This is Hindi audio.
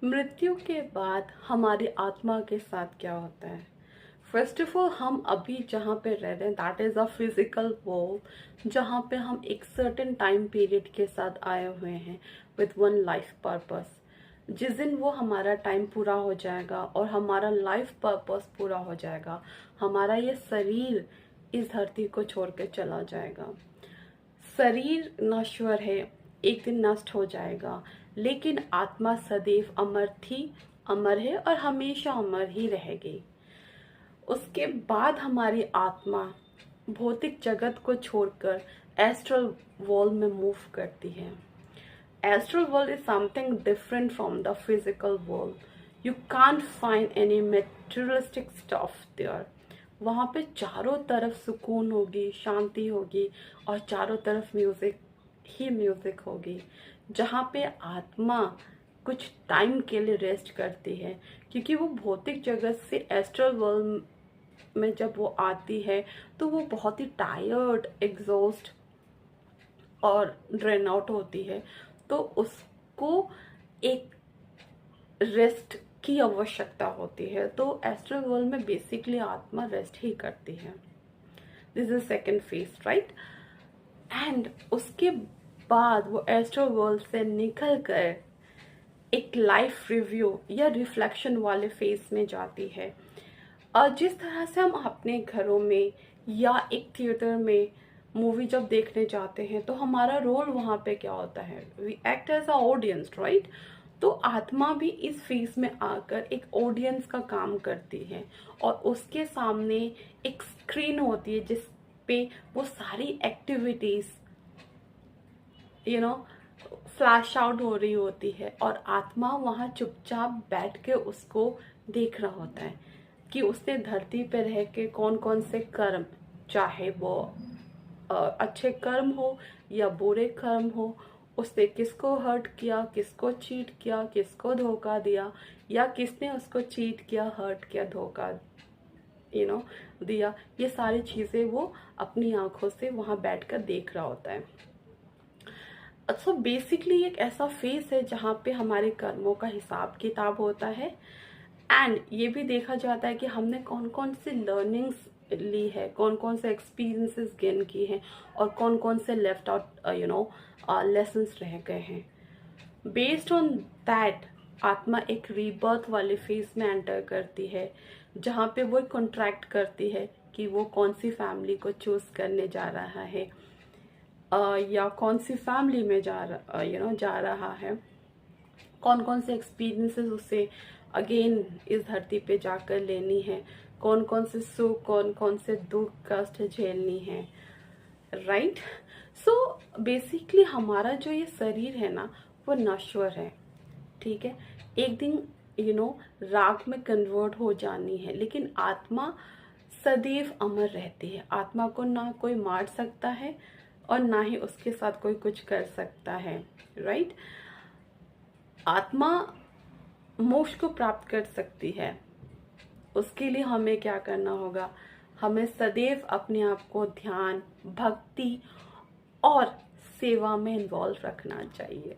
मृत्यु के बाद हमारी आत्मा के साथ क्या होता है? फर्स्ट ऑफ ऑल, हम अभी जहाँ पे रह रहे हैं that is a physical world, जहाँ पे हम एक सर्टेन टाइम पीरियड के साथ आए हुए हैं विद वन लाइफ पर्पस। जिस दिन वो हमारा टाइम पूरा हो जाएगा और हमारा लाइफ पर्पस पूरा हो जाएगा, हमारा ये शरीर इस धरती को छोड़ के चला जाएगा। शरीर नश्वर है, एक दिन नष्ट हो जाएगा, लेकिन आत्मा सदैव अमर थी, अमर है और हमेशा अमर ही रहेगी। उसके बाद हमारी आत्मा भौतिक जगत को छोड़कर एस्ट्रल वर्ल्ड में मूव करती है। Astral world is something different from the physical world. You can't find any materialistic stuff there. वहाँ पे चारों तरफ सुकून होगी, शांति होगी और चारों तरफ म्यूजिक ही म्यूजिक होगी, जहाँ पे आत्मा कुछ टाइम के लिए रेस्ट करती है, क्योंकि वो भौतिक जगत से एस्ट्रल वर्ल्ड में जब वो आती है तो वो बहुत ही टायर्ड, एग्जॉस्ट और ड्रेन आउट होती है, तो उसको एक रेस्ट की आवश्यकता होती है। तो एस्ट्रल वर्ल्ड में बेसिकली आत्मा रेस्ट ही करती है। This is second phase, right. And उसके बाद वो एस्ट्रल वर्ल्ड से निकल कर एक लाइफ रिव्यू या रिफ्लेक्शन वाले फेज में जाती है। और जिस तरह से हम अपने घरों में या एक थिएटर में मूवी जब देखने जाते हैं तो हमारा रोल वहाँ पे क्या होता है, we act as a audience, right. तो आत्मा भी इस फेज में आकर एक ऑडियंस का काम करती है और उसके सामने एक स्क्रीन होती है जिस पे वो सारी एक्टिविटीज फ्लैश आउट हो रही होती है और आत्मा वहाँ चुपचाप बैठ के उसको देख रहा होता है कि उसने धरती पर रह के कौन कौन से कर्म, चाहे वो अच्छे कर्म हो या बुरे कर्म हो, उसने किसको हर्ट किया, किसको चीट किया, किसको धोखा दिया, या किसने उसको चीट किया, हर्ट किया, धोखा दिया, ये सारी चीजें वो अपनी आंखों से वहां बैठकर देख रहा होता है। सो बेसिकली एक ऐसा फेस है जहाँ पे हमारे कर्मों का हिसाब किताब होता है एंड ये भी देखा जाता है कि हमने कौन कौन से लर्निंग्स ली है, कौन कौन से एक्सपीरियंसेस गेन किए हैं और कौन कौन से लेफ्ट आउट लेसन्स रह गए हैं। बेस्ड ऑन दैट आत्मा एक रीबर्थ वाले फेज में एंटर करती है, जहाँ पे वो कॉन्ट्रैक्ट करती है कि वो कौन सी फैमिली को चूज करने जा रहा है या कौन सी फैमिली में जा रहा है, कौन कौन से एक्सपीरियंसेस उसे अगेन इस धरती पे जाकर लेनी है, कौन कौन से सुख, कौन कौन से दुख कष्ट झेलनी है, राइट। सो बेसिकली हमारा जो ये शरीर है ना वो नश्वर है, ठीक है, एक दिन राख में कन्वर्ट हो जानी है, लेकिन आत्मा सदैव अमर रहती है। आत्मा को ना कोई मार सकता है और ना ही उसके साथ कोई कुछ कर सकता है, राइट। आत्मा मोक्ष को प्राप्त कर सकती है, उसके लिए हमें क्या करना होगा, हमें सदैव अपने आप को ध्यान, भक्ति और सेवा में इन्वॉल्व रखना चाहिए।